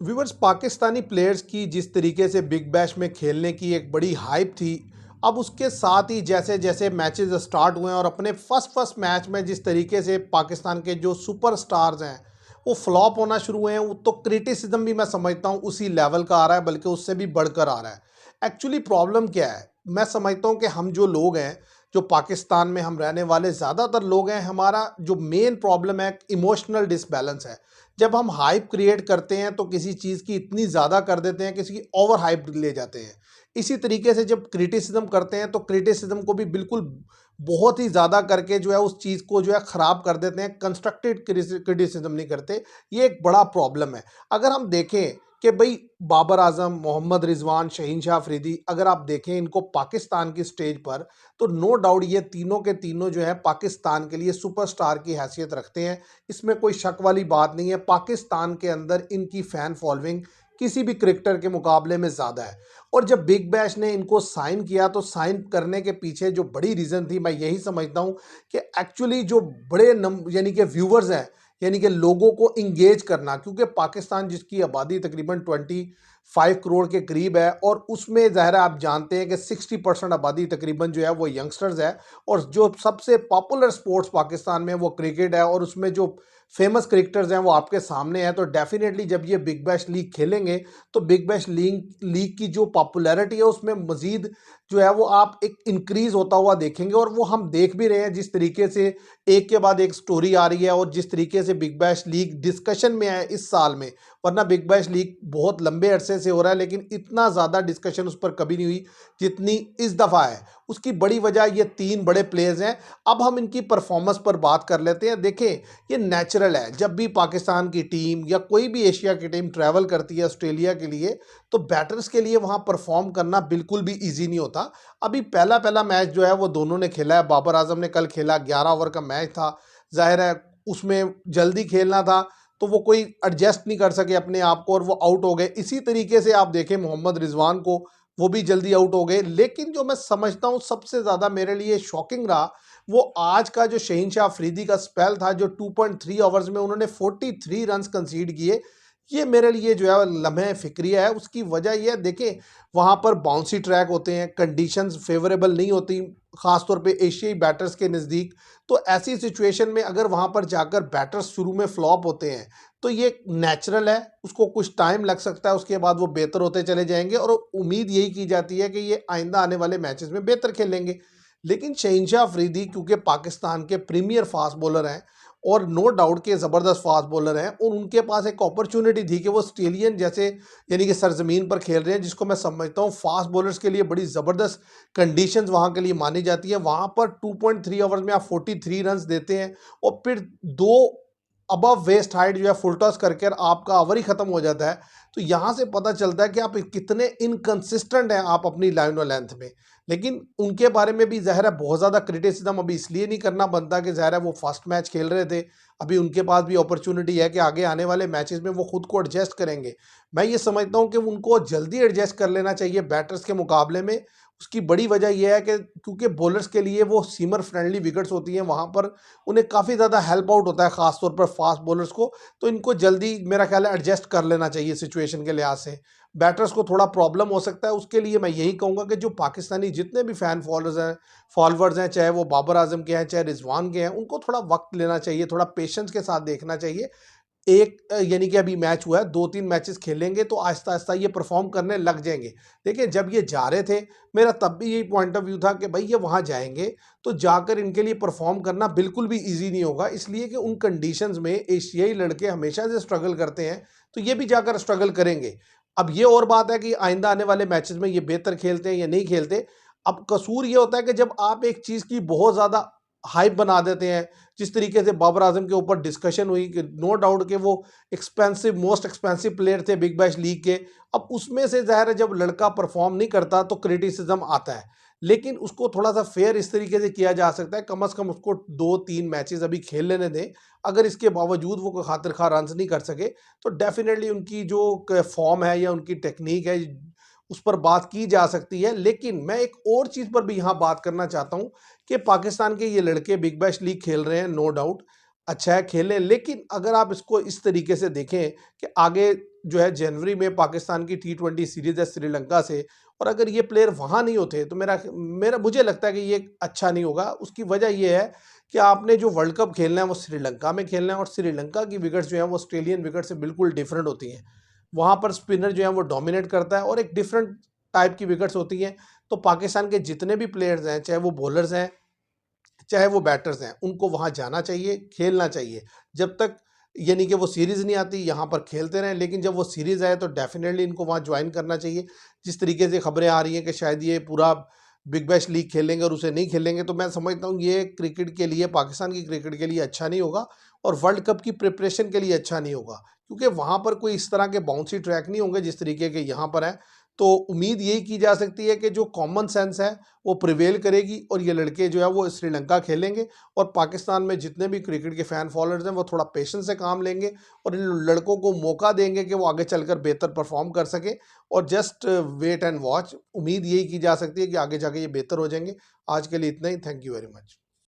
Viewers, Pakistani players की जिस तरीके से बिग बैश में खेलने की एक बड़ी हाइप थी, अब उसके साथ ही जैसे जैसे मैचेस स्टार्ट हुए हैं और अपने फर्स्ट मैच में जिस तरीके से पाकिस्तान के जो सुपरस्टार्स हैं वो फ्लॉप होना शुरू हुए हैं, वो तो क्रिटिसिज्म भी मैं समझता हूँ उसी लेवल का आ रहा है, बल्कि उससे भी बढ़कर आ रहा है। एक्चुअली प्रॉब्लम क्या है, मैं समझता हूँ कि हम जो लोग हैं, जो पाकिस्तान में हम रहने वाले ज़्यादातर लोग हैं, हमारा जो मेन प्रॉब्लम है इमोशनल डिसबैलेंस है। जब हम हाइप क्रिएट करते हैं तो किसी चीज़ की इतनी ज़्यादा कर देते हैं, किसी की ओवर हाइप ले जाते हैं। इसी तरीके से जब क्रिटिसिज्म करते हैं तो क्रिटिसिज्म को भी बिल्कुल बहुत ही ज़्यादा करके जो है उस चीज़ को जो है ख़राब कर देते हैं, कंस्ट्रक्टेड क्रिटिसिज्म नहीं करते। ये एक बड़ा प्रॉब्लम है। अगर हम देखें कि भाई बाबर आजम, मोहम्मद रिजवान, शहीनशाह अफरीदी, अगर आप देखें इनको पाकिस्तान की स्टेज पर, तो नो डाउट ये तीनों के तीनों जो है पाकिस्तान के लिए सुपरस्टार की हैसियत रखते हैं। इसमें कोई शक वाली बात नहीं है। पाकिस्तान के अंदर इनकी फ़ैन फॉलोइंग किसी भी क्रिकेटर के मुकाबले में ज़्यादा है। और जब बिग बैश ने इनको साइन किया तो साइन करने के पीछे जो बड़ी रीज़न थी, मैं यही समझता हूँ कि एक्चुअली जो बड़े यानी कि व्यूवर्स हैं, यानी कि लोगों को इंगेज करना, क्योंकि पाकिस्तान जिसकी आबादी तकरीबन 25 करोड़ के करीब है और उसमें ज़ाहिर है आप जानते हैं कि 60% आबादी तकरीबन जो है वो यंगस्टर्स है। और जो सबसे पॉपुलर स्पोर्ट्स पाकिस्तान में वो क्रिकेट है और उसमें जो फेमस क्रिकेटर्स हैं वो आपके सामने हैं। तो डेफिनेटली जब ये बिग बैश लीग खेलेंगे तो बिग बैश लीग की जो पॉपुलैरिटी है उसमें मजीद जो है वो आप एक इंक्रीज होता हुआ देखेंगे। और वो हम देख भी रहे हैं जिस तरीके से एक के बाद एक स्टोरी आ रही है और जिस तरीके से बिग बैश लीग डिस्कशन में है इस साल में। वरना बिग बैश लीग बहुत लंबे अरसे से हो रहा है लेकिन इतना ज़्यादा डिस्कशन उस पर कभी नहीं हुई जितनी इस दफ़ा है। उसकी बड़ी वजह ये तीन बड़े प्लेयर्स हैं। अब हम इनकी परफॉर्मेंस पर बात कर लेते हैं। देखें, ये नेचुरल है, जब भी पाकिस्तान की टीम या कोई भी एशिया की टीम ट्रैवल करती है ऑस्ट्रेलिया के लिए, तो बैटर्स के लिए वहाँ परफॉर्म करना बिल्कुल भी ईजी नहीं होता। अभी पहला पहला मैच जो है वो दोनों ने खेला है। बाबर आजम ने कल खेला, 11 ओवर का मैच था। जाहिर है उसमें जल्दी खेलना था तो वो कोई एडजस्ट नहीं कर सके अपने आप को और वो आउट हो गए। इसी तरीके से आप देखें मोहम्मद रिजवान को, वो भी जल्दी आउट हो गए। लेकिन जो मैं समझता हूँ सबसे ज़्यादा मेरे लिए शॉकिंग रहा, वो आज का जो शहीनशाह अफरीदी का स्पेल था, जो 2.3 ओवर्स में उन्होंने 43 रन्स कंसीड किए। ये मेरे लिए जो है लम्हे फ़िक्रिया है। उसकी वजह ये है, देखें वहाँ पर बाउंसी ट्रैक होते हैं, कंडीशंस फेवरेबल नहीं होती, ख़ासतौर पे एशियाई बैटर्स के नज़दीक। तो ऐसी सिचुएशन में अगर वहाँ पर जाकर बैटर्स शुरू में फ्लॉप होते हैं तो ये नेचुरल है, उसको कुछ टाइम लग सकता है, उसके बाद वो बेहतर होते चले जाएंगे और उम्मीद यही की जाती है कि ये आइंदा आने वाले मैचेस में बेहतर खेलेंगे। लेकिन शहीनशाह अफरीदी क्योंकि पाकिस्तान के प्रीमियर फास्ट बॉलर हैं और नो डाउट के ज़बरदस्त फास्ट बॉलर हैं, और उनके पास एक अपॉर्चुनिटी थी कि वो ऑस्ट्रेलियन जैसे यानी कि सरजमीन पर खेल रहे हैं, जिसको मैं समझता हूँ फास्ट बॉलर्स के लिए बड़ी ज़बरदस्त कंडीशंस वहाँ के लिए मानी जाती है। वहाँ पर 2.3 ओवर्स में आप 43 रन्स देते हैं और फिर दो अबव वेस्ट हाइट जो है फुल टॉस करके आपका ओवर ही खत्म हो जाता है। तो यहाँ से पता चलता है कि आप कितने इनकंसिस्टेंट हैं आप अपनी लाइन और लेंथ में। लेकिन उनके बारे में भी ज़ाहिर है बहुत ज़्यादा क्रिटिसिज्म अभी इसलिए नहीं करना बनता कि ज़ाहिर है वो फर्स्ट मैच खेल रहे थे। अभी उनके पास भी अपॉर्चुनिटी है कि आगे आने वाले मैचेस में वो खुद को एडजस्ट करेंगे। मैं ये समझता हूँ कि उनको जल्दी एडजस्ट कर लेना चाहिए बैटर्स के मुकाबले में। उसकी बड़ी वजह यह है कि क्योंकि बॉलर्स के लिए वो सीमर फ्रेंडली विकेट्स होती हैं, वहाँ पर उन्हें काफ़ी ज़्यादा हेल्प आउट होता है, ख़ास तौर पर फास्ट बॉलर्स को। तो इनको जल्दी मेरा ख्याल है एडजस्ट कर लेना चाहिए सिचुएशन के लिहाज से। बैटर्स को थोड़ा प्रॉब्लम हो सकता है, उसके लिए मैं यही कहूँगा कि जो पाकिस्तानी जितने भी फॉलोअर्स हैं, चाहे वो बाबर आजम के हैं चाहे रिजवान के हैं, उनको थोड़ा वक्त लेना चाहिए, थोड़ा पेशेंस के साथ देखना चाहिए। एक यानी कि अभी मैच हुआ है, 2-3 मैचेस खेलेंगे तो आहिस्ता-आहिस्ता ये परफ़ॉर्म करने लग जाएँगे। देखिए जब ये जा रहे थे, मेरा तब भी यही पॉइंट ऑफ व्यू था कि भई ये वहाँ जाएँगे तो जाकर इनके लिए परफ़ॉर्म करना बिल्कुल भी ईज़ी नहीं होगा। इसलिए कि उन कंडीशंस में एशियाई लड़के हमेशा से स्ट्रगल करते हैं, तो ये भी जाकर स्ट्रगल करेंगे। अब ये और बात है कि आइंदा आने वाले मैचेस में ये बेहतर खेलते हैं या नहीं खेलते। अब कसूर ये होता है कि जब आप एक चीज़ की बहुत ज़्यादा हाइप बना देते हैं, जिस तरीके से बाबर आजम के ऊपर डिस्कशन हुई कि नो डाउट कि वो मोस्ट एक्सपेंसिव प्लेयर थे बिग बैश लीग के। अब उसमें से ज़ाहिर है जब लड़का परफॉर्म नहीं करता तो क्रिटिसिज्म आता है। लेकिन उसको थोड़ा-सा फेयर इस तरीके से किया जा सकता है, कम से कम उसको 2-3 मैचेस अभी खेल लेने दें। अगर इसके बावजूद वो कोई खातिर-खा रन्स नहीं कर सके, तो डेफ़िनेटली उनकी जो क फॉर्म है या उनकी टेक्नीक है, उस पर बात की जा सकती है। लेकिन मैं एक और चीज़ पर भी यहाँ बात करना चाहता हूँ कि पाकिस्तान के ये लड़के बिग बैश लीग खेल रहे हैं, नो डाउट। अच्छा है खेलें, लेकिन अगर आप इसको इस तरीके से देखें कि आगे जो है जनवरी में पाकिस्तान की टी20 सीरीज़ है श्रीलंका से, और अगर ये प्लेयर वहाँ नहीं होते तो मेरा मेरा मुझे लगता है कि ये अच्छा नहीं होगा। उसकी वजह ये है कि आपने जो वर्ल्ड कप खेलना है वो श्रीलंका में खेलना है, और श्रीलंका की विकेट्स जो हैं वो ऑस्ट्रेलियन विकेट से बिल्कुल डिफरेंट होती हैं। वहाँ पर स्पिनर जो है वो डोमिनेट करता है और एक डिफरेंट टाइप की विकेट्स होती हैं। तो पाकिस्तान के जितने भी प्लेयर्स हैं, चाहे वो बॉलर्स हैं, चाहे वो बैटर्स हैं, उनको वहाँ जाना चाहिए, खेलना चाहिए। जब तक यानी कि वो सीरीज़ नहीं आती, यहाँ पर खेलते रहें, लेकिन जब वो सीरीज़ आए तो डेफ़िनेटली इनको वहाँ जॉइन करना चाहिए। जिस तरीके से खबरें आ रही हैं कि शायद ये पूरा बिग बैश लीग खेलेंगे और उसे नहीं खेलेंगे, तो मैं समझता हूँ ये क्रिकेट के लिए, पाकिस्तान की क्रिकेट के लिए अच्छा नहीं होगा और वर्ल्ड कप की प्रिपरेशन के लिए अच्छा नहीं होगा। क्योंकि वहाँ पर कोई इस तरह के बाउंसी ट्रैक नहीं होंगे जिस तरीके के यहाँ पर हैं। तो उम्मीद यही की जा सकती है कि जो कॉमन सेंस है वो प्रिवेल करेगी और ये लड़के जो है वो श्रीलंका खेलेंगे, और पाकिस्तान में जितने भी क्रिकेट के फ़ैन फॉलोअर्स हैं वो थोड़ा पेशेंस से काम लेंगे और इन लड़कों को मौका देंगे कि वो आगे चलकर बेहतर परफॉर्म कर सकें। और जस्ट वेट एंड वॉच, उम्मीद यही की जा सकती है कि आगे जाके ये बेहतर हो जाएंगे। आज के लिए इतना ही। Thank you very much.